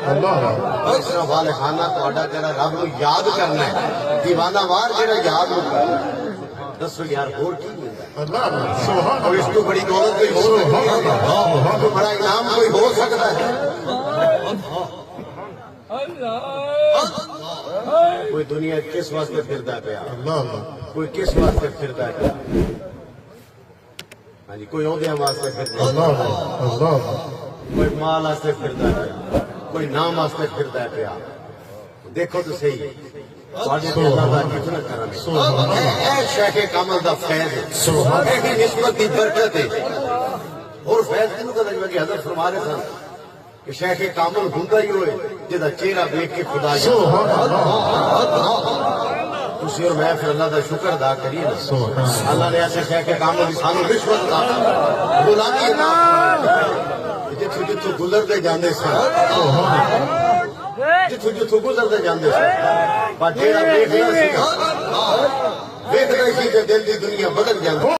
اس طرح والے خانہ تہاڈا جڑا رب نو یاد کرنا ہے، دیوانہ وار جڑا یاد نو کرنا ہے، دسو یار ہور کی ملدا ہے؟ اور اس کو بڑی دولت کوئی ہو سکتی ہے؟ اس کو بڑا انعام کوئی ہو سکتا ہے؟ کوئی دنیا کس واسطے پھردا پیا، کوئی کس واسطے پھردا پیا؟ ہاں جی، کوئی عہدیاں واسطے پھردا پیا، کوئی مال واسطے پھردا پیا، کوئی نام واسطے پھردا پیا۔ دیکھو تو صحیح تواڈے تے اللہ دا کتنا کرم ہے، اے شیخ کامل دا فیض ہے، اے نسبت دی برکت ہے۔ اور فیض کینوں پتہ لگا کہ حضرت فرما رہے سن کہ شیخ کامل ہوندا ہی ہوئے جہاں چہرہ دیکھ کے خدا تسی اور میں پھر اللہ دا شکر ادا کریے نا، اللہ نے ایسے شیخ کامل کی سانو رشوت دا غلامی عطا جتھوں جتھوں گزرتے جاندے سن، جتھوں جتھوں گزرتے جاندے سن، پر جہاں ویکھدا سی تے دل دی دنیا بدل جاندی۔